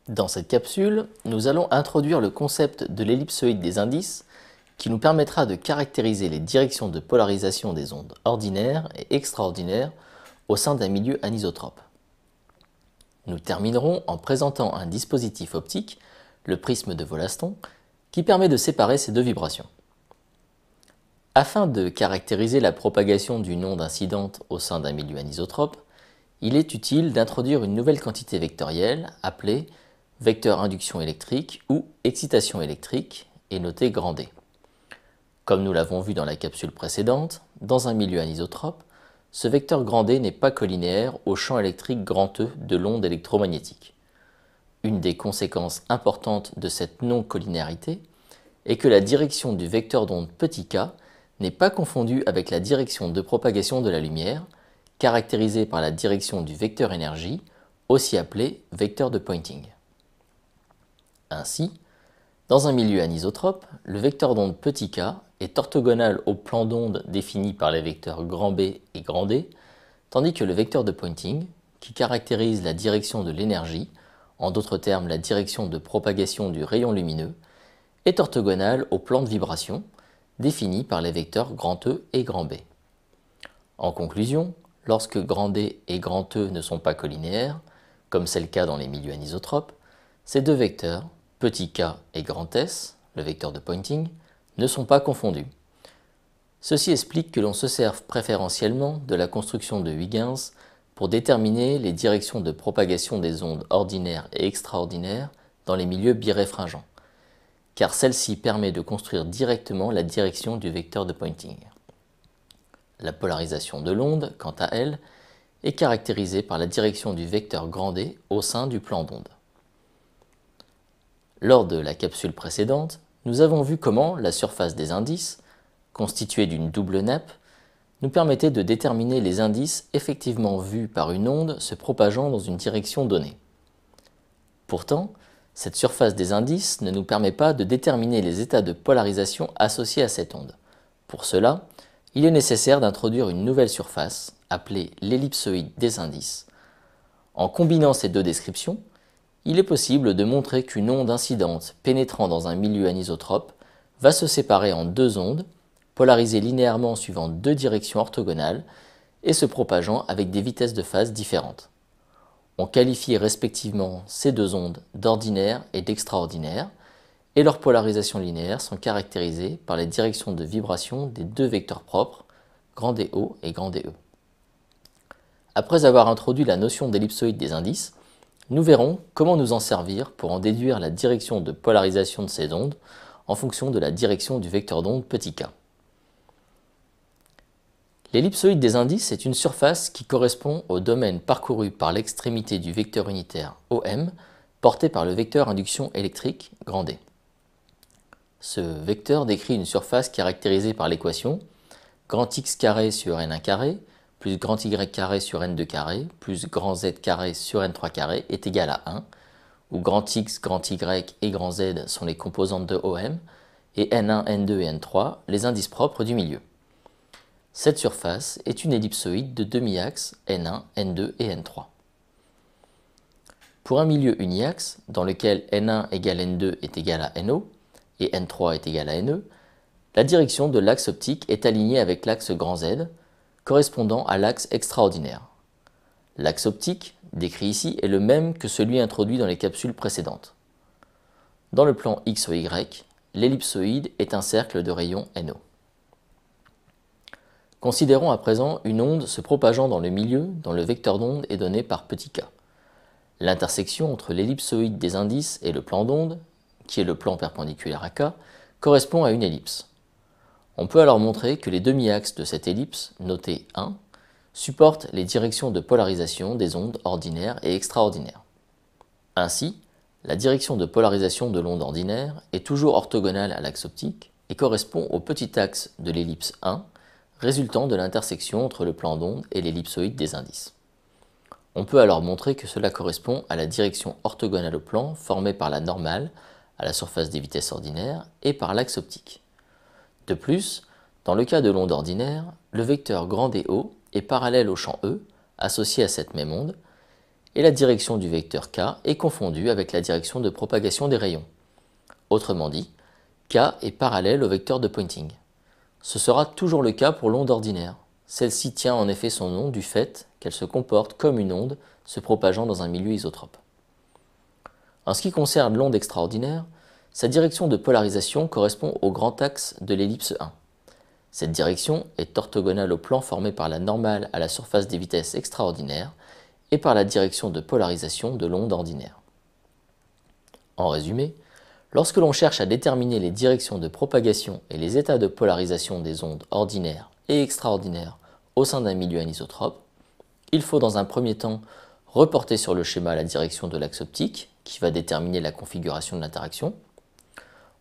Dans cette capsule, nous allons introduire le concept de l'ellipsoïde des indices qui nous permettra de caractériser les directions de polarisation des ondes ordinaires et extraordinaires au sein d'un milieu anisotrope. Nous terminerons en présentant un dispositif optique, le prisme de Wollaston, qui permet de séparer ces deux vibrations. Afin de caractériser la propagation d'une onde incidente au sein d'un milieu anisotrope, il est utile d'introduire une nouvelle quantité vectorielle appelée vecteur induction électrique ou excitation électrique et notée grand D. Comme nous l'avons vu dans la capsule précédente, dans un milieu anisotrope, ce vecteur grand D n'est pas collinéaire au champ électrique grand E de l'onde électromagnétique. Une des conséquences importantes de cette non-collinéarité est que la direction du vecteur d'onde petit k n'est pas confondue avec la direction de propagation de la lumière, caractérisée par la direction du vecteur énergie, aussi appelé vecteur de Poynting. Ainsi, dans un milieu anisotrope, le vecteur d'onde petit k est orthogonal au plan d'onde défini par les vecteurs grand B et grand D, tandis que le vecteur de Poynting, qui caractérise la direction de l'énergie, en d'autres termes la direction de propagation du rayon lumineux, est orthogonal au plan de vibration, défini par les vecteurs grand E et grand B. En conclusion, lorsque grand D et grand E ne sont pas collinéaires, comme c'est le cas dans les milieux anisotropes, ces deux vecteurs, petit k et grand S, le vecteur de Poynting, ne sont pas confondus. Ceci explique que l'on se serve préférentiellement de la construction de Huygens pour déterminer les directions de propagation des ondes ordinaires et extraordinaires dans les milieux biréfringents, car celle-ci permet de construire directement la direction du vecteur de Poynting. La polarisation de l'onde, quant à elle, est caractérisée par la direction du vecteur grand D au sein du plan d'onde. Lors de la capsule précédente, nous avons vu comment la surface des indices, constituée d'une double nappe, nous permettait de déterminer les indices effectivement vus par une onde se propageant dans une direction donnée. Pourtant, cette surface des indices ne nous permet pas de déterminer les états de polarisation associés à cette onde. Pour cela, il est nécessaire d'introduire une nouvelle surface, appelée l'ellipsoïde des indices. En combinant ces deux descriptions, il est possible de montrer qu'une onde incidente pénétrant dans un milieu anisotrope va se séparer en deux ondes, polarisées linéairement suivant deux directions orthogonales et se propageant avec des vitesses de phase différentes. On qualifie respectivement ces deux ondes d'ordinaire et d'extraordinaire, et leurs polarisations linéaires sont caractérisées par les directions de vibration des deux vecteurs propres, grand DO et grand DE. Après avoir introduit la notion d'ellipsoïde des indices, nous verrons comment nous en servir pour en déduire la direction de polarisation de ces ondes en fonction de la direction du vecteur d'onde petit k. L'ellipsoïde des indices est une surface qui correspond au domaine parcouru par l'extrémité du vecteur unitaire OM porté par le vecteur induction électrique grand D. Ce vecteur décrit une surface caractérisée par l'équation grand X carré sur N1 carré plus grand Y carré sur N2 carré plus grand Z carré sur N3 carré est égal à 1, où grand X, grand Y et grand Z sont les composantes de OM, et N1, N2 et N3 les indices propres du milieu. Cette surface est une ellipsoïde de demi-axe N1, N2 et N3. Pour un milieu uniaxe, dans lequel N1 égale N2 est égal à NO, et N3 est égal à NE, la direction de l'axe optique est alignée avec l'axe grand Z, correspondant à l'axe extraordinaire. L'axe optique, décrit ici, est le même que celui introduit dans les capsules précédentes. Dans le plan X ou Y, l'ellipsoïde est un cercle de rayon NO. Considérons à présent une onde se propageant dans le milieu dont le vecteur d'onde est donné par petit k. L'intersection entre l'ellipsoïde des indices et le plan d'onde, qui est le plan perpendiculaire à k, correspond à une ellipse. On peut alors montrer que les demi-axes de cette ellipse, notés 1, supportent les directions de polarisation des ondes ordinaires et extraordinaires. Ainsi, la direction de polarisation de l'onde ordinaire est toujours orthogonale à l'axe optique et correspond au petit axe de l'ellipse 1, résultant de l'intersection entre le plan d'onde et l'ellipsoïde des indices. On peut alors montrer que cela correspond à la direction orthogonale au plan formée par la normale à la surface des vitesses ordinaires et par l'axe optique. De plus, dans le cas de l'onde ordinaire, le vecteur grand DO est parallèle au champ E, associé à cette même onde, et la direction du vecteur k est confondue avec la direction de propagation des rayons. Autrement dit, k est parallèle au vecteur de Poynting. Ce sera toujours le cas pour l'onde ordinaire. Celle-ci tient en effet son nom du fait qu'elle se comporte comme une onde se propageant dans un milieu isotrope. En ce qui concerne l'onde extraordinaire, sa direction de polarisation correspond au grand axe de l'ellipse 1. Cette direction est orthogonale au plan formé par la normale à la surface des vitesses extraordinaires et par la direction de polarisation de l'onde ordinaire. En résumé, lorsque l'on cherche à déterminer les directions de propagation et les états de polarisation des ondes ordinaires et extraordinaires au sein d'un milieu anisotrope, il faut dans un premier temps reporter sur le schéma la direction de l'axe optique, qui va déterminer la configuration de l'interaction.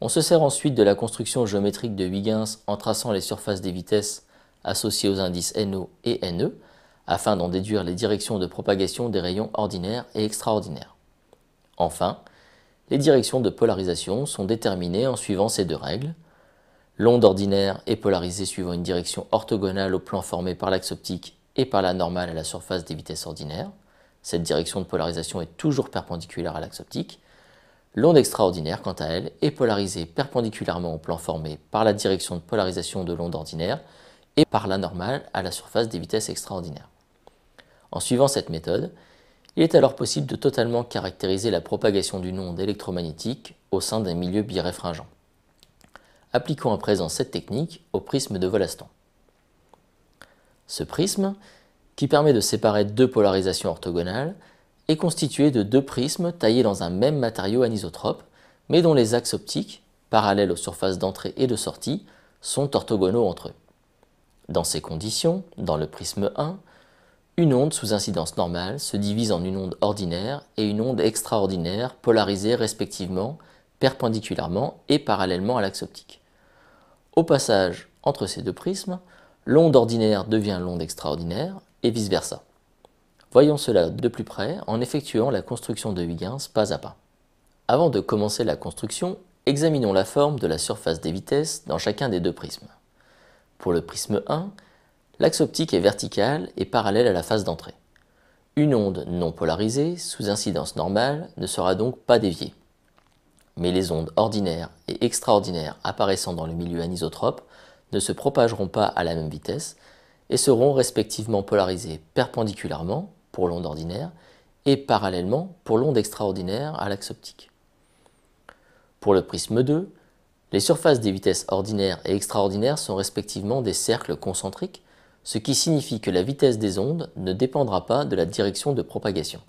On se sert ensuite de la construction géométrique de Huygens en traçant les surfaces des vitesses associées aux indices NO et NE, afin d'en déduire les directions de propagation des rayons ordinaires et extraordinaires. Enfin, les directions de polarisation sont déterminées en suivant ces deux règles. L'onde ordinaire est polarisée suivant une direction orthogonale au plan formé par l'axe optique et par la normale à la surface des vitesses ordinaires. Cette direction de polarisation est toujours perpendiculaire à l'axe optique. L'onde extraordinaire, quant à elle, est polarisée perpendiculairement au plan formé par la direction de polarisation de l'onde ordinaire et par la normale à la surface des vitesses extraordinaires. En suivant cette méthode, il est alors possible de totalement caractériser la propagation d'une onde électromagnétique au sein d'un milieu biréfringent. Appliquons à présent cette technique au prisme de Wollaston. Ce prisme, qui permet de séparer deux polarisations orthogonales, est constitué de deux prismes taillés dans un même matériau anisotrope, mais dont les axes optiques, parallèles aux surfaces d'entrée et de sortie, sont orthogonaux entre eux. Dans ces conditions, dans le prisme 1, une onde sous incidence normale se divise en une onde ordinaire et une onde extraordinaire polarisées respectivement, perpendiculairement et parallèlement à l'axe optique. Au passage entre ces deux prismes, l'onde ordinaire devient l'onde extraordinaire et vice-versa. Voyons cela de plus près en effectuant la construction de Huygens pas à pas. Avant de commencer la construction, examinons la forme de la surface des vitesses dans chacun des deux prismes. Pour le prisme 1, l'axe optique est vertical et parallèle à la face d'entrée. Une onde non polarisée, sous incidence normale, ne sera donc pas déviée. Mais les ondes ordinaires et extraordinaires apparaissant dans le milieu anisotrope ne se propageront pas à la même vitesse et seront respectivement polarisées perpendiculairement pour l'onde ordinaire et parallèlement pour l'onde extraordinaire à l'axe optique. Pour le prisme 2, les surfaces des vitesses ordinaires et extraordinaires sont respectivement des cercles concentriques, ce qui signifie que la vitesse des ondes ne dépendra pas de la direction de propagation.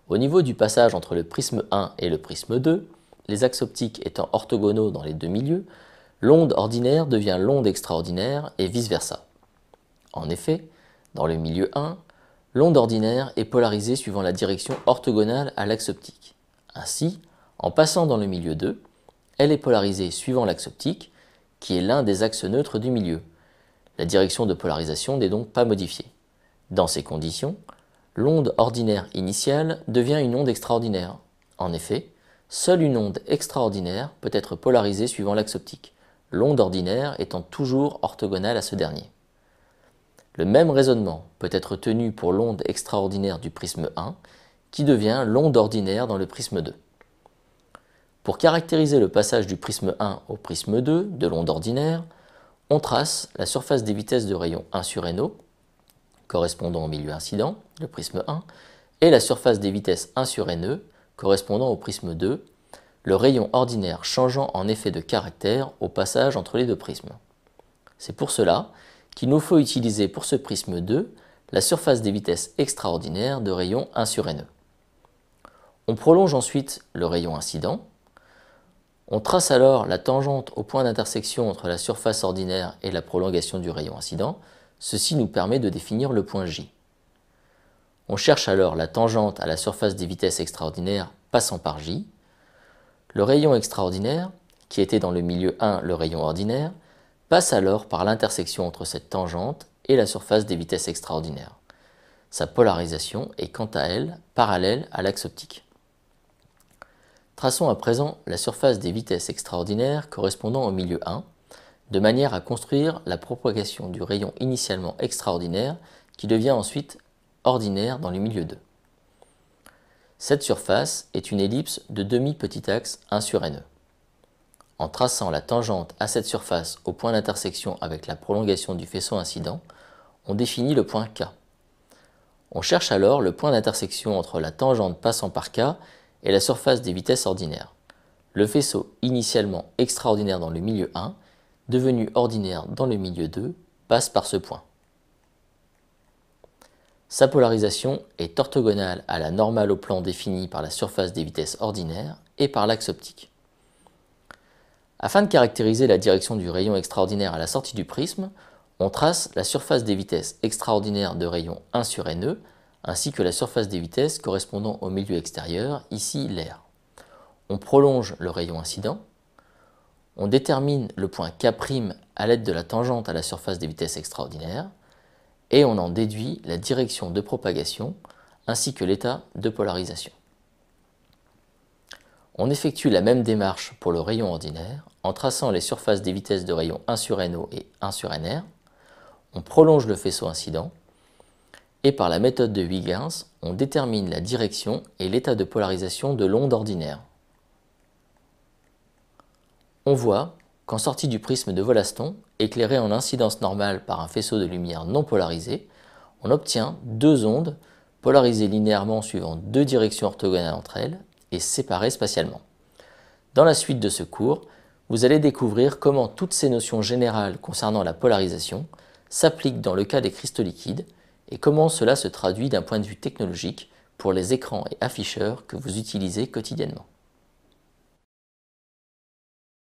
Au niveau du passage entre le prisme 1 et le prisme 2, les axes optiques étant orthogonaux dans les deux milieux, l'onde ordinaire devient l'onde extraordinaire et vice-versa. En effet, dans le milieu 1, l'onde ordinaire est polarisée suivant la direction orthogonale à l'axe optique. Ainsi, en passant dans le milieu 2, elle est polarisée suivant l'axe optique, qui est l'un des axes neutres du milieu. La direction de polarisation n'est donc pas modifiée. Dans ces conditions, l'onde ordinaire initiale devient une onde extraordinaire. En effet, seule une onde extraordinaire peut être polarisée suivant l'axe optique, l'onde ordinaire étant toujours orthogonale à ce dernier. Le même raisonnement peut être tenu pour l'onde extraordinaire du prisme 1, qui devient l'onde ordinaire dans le prisme 2. Pour caractériser le passage du prisme 1 au prisme 2 de l'onde ordinaire, on trace la surface des vitesses de rayon 1 sur NO, correspondant au milieu incident, le prisme 1, et la surface des vitesses 1 sur NE, correspondant au prisme 2, le rayon ordinaire changeant en effet de caractère au passage entre les deux prismes. C'est pour cela qu'il nous faut utiliser pour ce prisme 2 la surface des vitesses extraordinaires de rayon 1 sur NE. On prolonge ensuite le rayon incident. On trace alors la tangente au point d'intersection entre la surface ordinaire et la prolongation du rayon incident. Ceci nous permet de définir le point J. On cherche alors la tangente à la surface des vitesses extraordinaires passant par J. Le rayon extraordinaire, qui était dans le milieu 1 le rayon ordinaire, passe alors par l'intersection entre cette tangente et la surface des vitesses extraordinaires. Sa polarisation est quant à elle parallèle à l'axe optique. Traçons à présent la surface des vitesses extraordinaires correspondant au milieu 1, de manière à construire la propagation du rayon initialement extraordinaire qui devient ensuite ordinaire dans le milieu 2. Cette surface est une ellipse de demi-petit axe 1 sur NE. En traçant la tangente à cette surface au point d'intersection avec la prolongation du faisceau incident, on définit le point K. On cherche alors le point d'intersection entre la tangente passant par K et la surface des vitesses ordinaires. Le faisceau initialement extraordinaire dans le milieu 1, devenu ordinaire dans le milieu 2, passe par ce point. Sa polarisation est orthogonale à la normale au plan définie par la surface des vitesses ordinaires et par l'axe optique. Afin de caractériser la direction du rayon extraordinaire à la sortie du prisme, on trace la surface des vitesses extraordinaires de rayon 1 sur NE, ainsi que la surface des vitesses correspondant au milieu extérieur, ici l'air. On prolonge le rayon incident, on détermine le point K' à l'aide de la tangente à la surface des vitesses extraordinaires, et on en déduit la direction de propagation ainsi que l'état de polarisation. On effectue la même démarche pour le rayon ordinaire en traçant les surfaces des vitesses de rayon 1 sur NO et 1 sur NR, on prolonge le faisceau incident, et par la méthode de Huygens, on détermine la direction et l'état de polarisation de l'onde ordinaire. On voit qu'en sortie du prisme de Wollaston, éclairé en incidence normale par un faisceau de lumière non polarisé, on obtient deux ondes polarisées linéairement suivant deux directions orthogonales entre elles et séparées spatialement. Dans la suite de ce cours, vous allez découvrir comment toutes ces notions générales concernant la polarisation s'appliquent dans le cas des cristaux liquides et comment cela se traduit d'un point de vue technologique pour les écrans et afficheurs que vous utilisez quotidiennement.